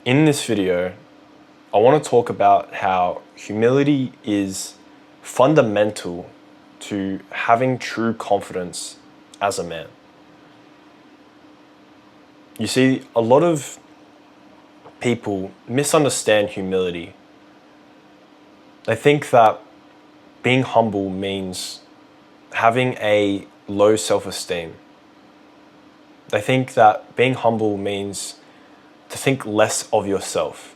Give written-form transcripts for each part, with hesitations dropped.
In this video, I want to talk about how humility is fundamental to having true confidence as a man. You see, a lot of people misunderstand humility. They think that being humble means having a low self-esteem. They think that being humble means to think less of yourself.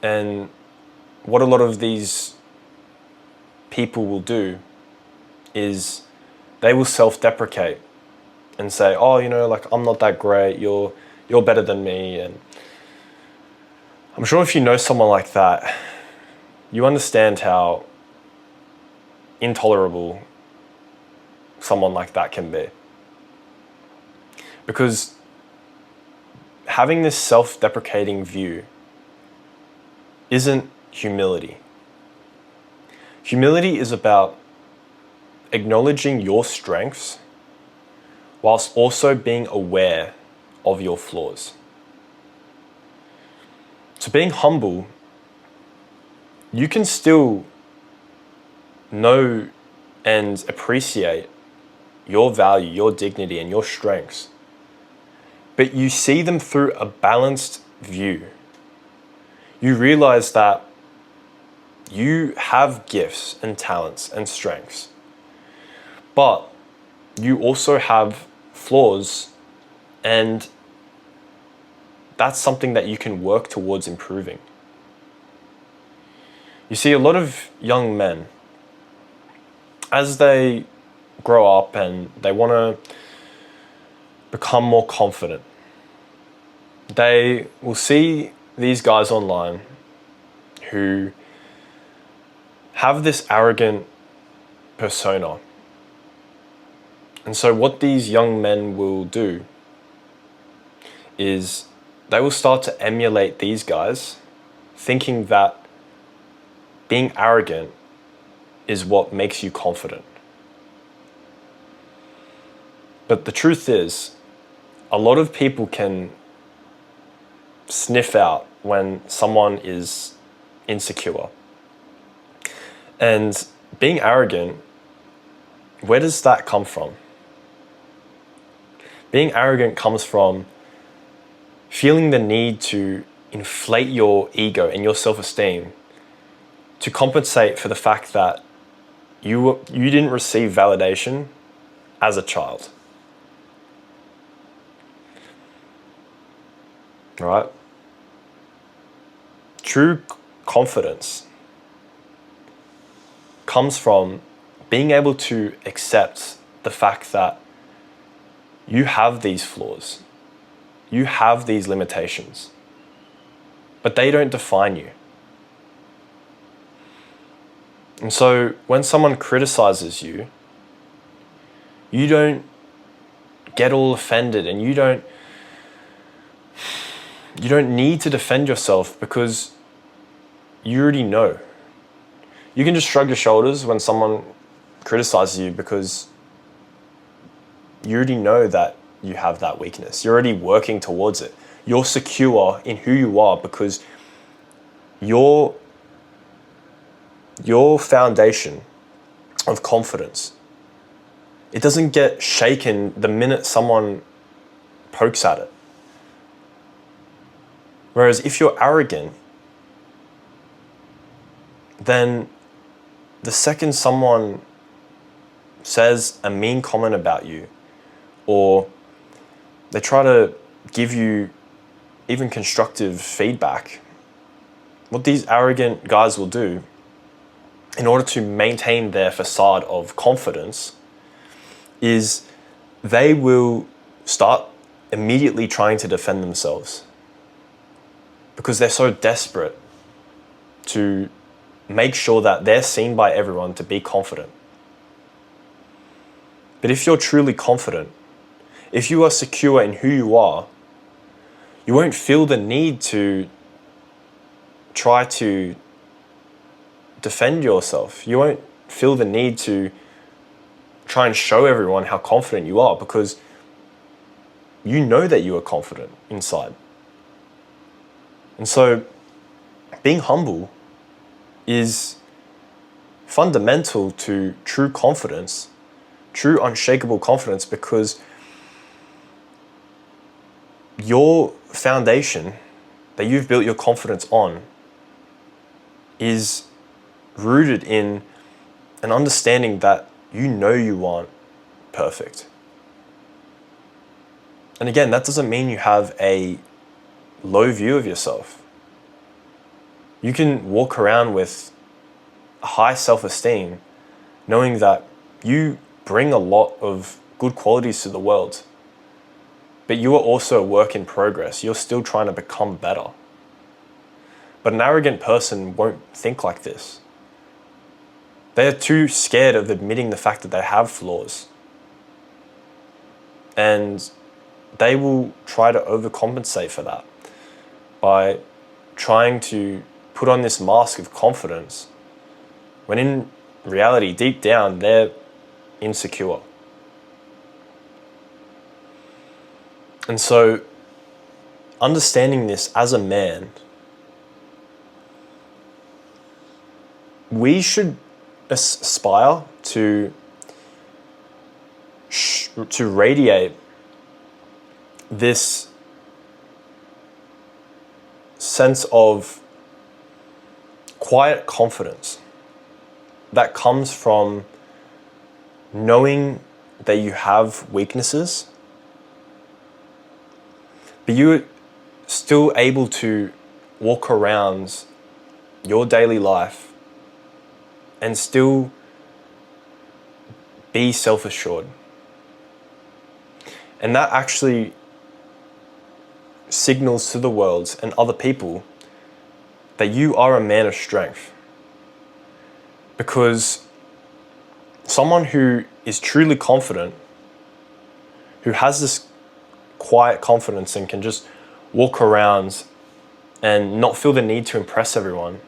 And what a lot of these people will do is they will self-deprecate and say, oh, I'm not that great, you're better than me. And I'm sure if you know someone like that, you understand how intolerable someone like that can be. Because having this self-deprecating view isn't humility. Humility is about acknowledging your strengths whilst also being aware of your flaws. So being humble, you can still know and appreciate your value, your dignity, and your strengths, but you see them through a balanced view. You realize that you have gifts and talents and strengths, but you also have flaws, and that's something that you can work towards improving. You see, a lot of young men, as they grow up and they want to become more confident, they will see these guys online who have this arrogant persona. And so what these young men will do is they will start to emulate these guys, thinking that being arrogant is what makes you confident. But the truth is, a lot of people can sniff out when someone is insecure. And being arrogant, where does that come from? Being arrogant comes from feeling the need to inflate your ego and your self-esteem to compensate for the fact that you didn't receive validation as a child. Right? True confidence comes from being able to accept the fact that you have these flaws, you have these limitations, but they don't define you. And so when someone criticizes you, you don't get all offended, and you don't need to defend yourself, because you already know. You can just shrug your shoulders when someone criticizes you, because you already know that you have that weakness. You're already working towards it. You're secure in who you are, because your foundation of confidence, it doesn't get shaken the minute someone pokes at it. Whereas if you're arrogant, then the second someone says a mean comment about you, or they try to give you even constructive feedback, what these arrogant guys will do, in order to maintain their facade of confidence, is they will start immediately trying to defend themselves, because they're so desperate to make sure that they're seen by everyone to be confident. But if you're truly confident, if you are secure in who you are, you won't feel the need to try to defend yourself. You won't feel the need to try and show everyone how confident you are, because you know that you are confident inside. And so being humble is fundamental to true confidence, true unshakable confidence, because your foundation that you've built your confidence on is rooted in an understanding that you know you aren't perfect. And again, that doesn't mean you have a low view of yourself. You can walk around with a high self-esteem, knowing that you bring a lot of good qualities to the world, but you are also a work in progress. You're still trying to become better. But an arrogant person won't think like this. They are too scared of admitting the fact that they have flaws. And they will try to overcompensate for that by trying to put on this mask of confidence, when in reality, deep down, they're insecure. And so, understanding this as a man, we should aspire to radiate this sense of quiet confidence that comes from knowing that you have weaknesses, but you're still able to walk around your daily life and still be self-assured. And that actually signals to the world and other people that you are a man of strength. Because someone who is truly confident, who has this quiet confidence and can just walk around and not feel the need to impress everyone,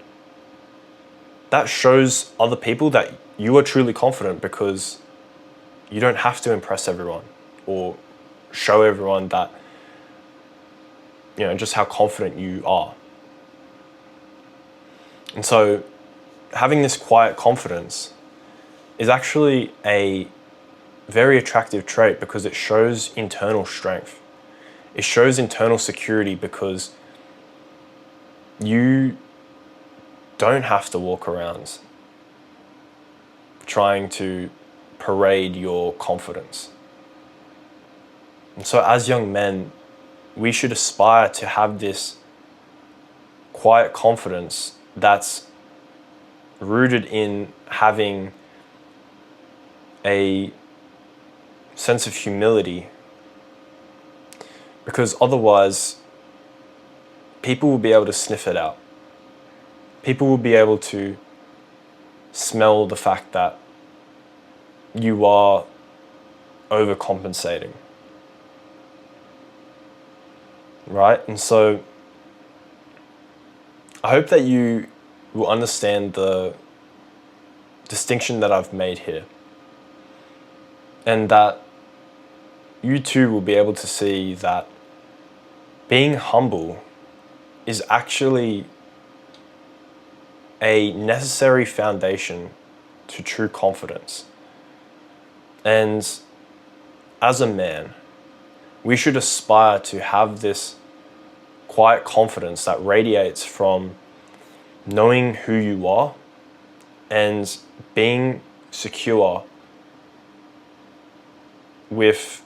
that shows other people that you are truly confident, because you don't have to impress everyone or show everyone that, just how confident you are. And so having this quiet confidence is actually a very attractive trait, because it shows internal strength. It shows internal security, because you don't have to walk around trying to parade your confidence. And so as young men, we should aspire to have this quiet confidence that's rooted in having a sense of humility, because otherwise people will be able to sniff it out. People will be able to smell the fact that you are overcompensating. Right? And so I hope that you will understand the distinction that I've made here, and that you too will be able to see that being humble is actually a necessary foundation to true confidence. And as a man, we should aspire to have this quiet confidence that radiates from knowing who you are and being secure with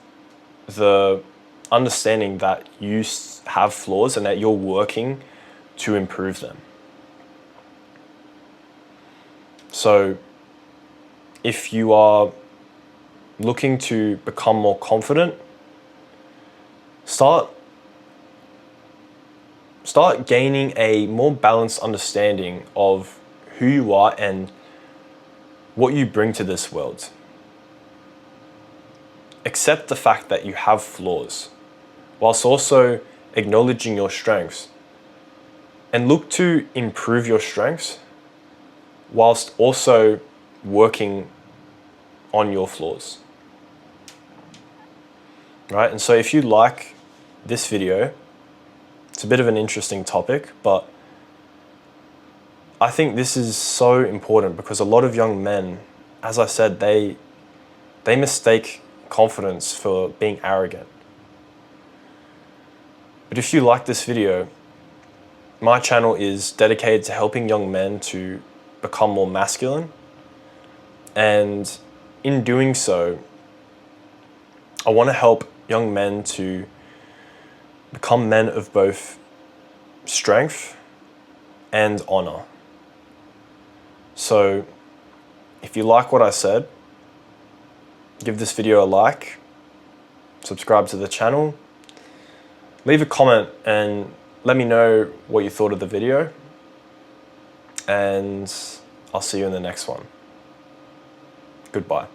the understanding that you have flaws and that you're working to improve them. So if you are looking to become more confident, start gaining a more balanced understanding of who you are and what you bring to this world. Accept the fact that you have flaws, whilst also acknowledging your strengths, and look to improve your strengths whilst also working on your flaws. Right? And so if you like this video, It's a bit of an interesting topic, but I think this is so important because a lot of young men, as I said, they mistake confidence for being arrogant. But if you like this video, my channel is dedicated to helping young men to become more masculine. And in doing so, I want to help young men to become men of both strength and honor. So if you like what I said, give this video a like, subscribe to the channel, leave a comment and let me know what you thought of the video, and I'll see you in the next one. Goodbye.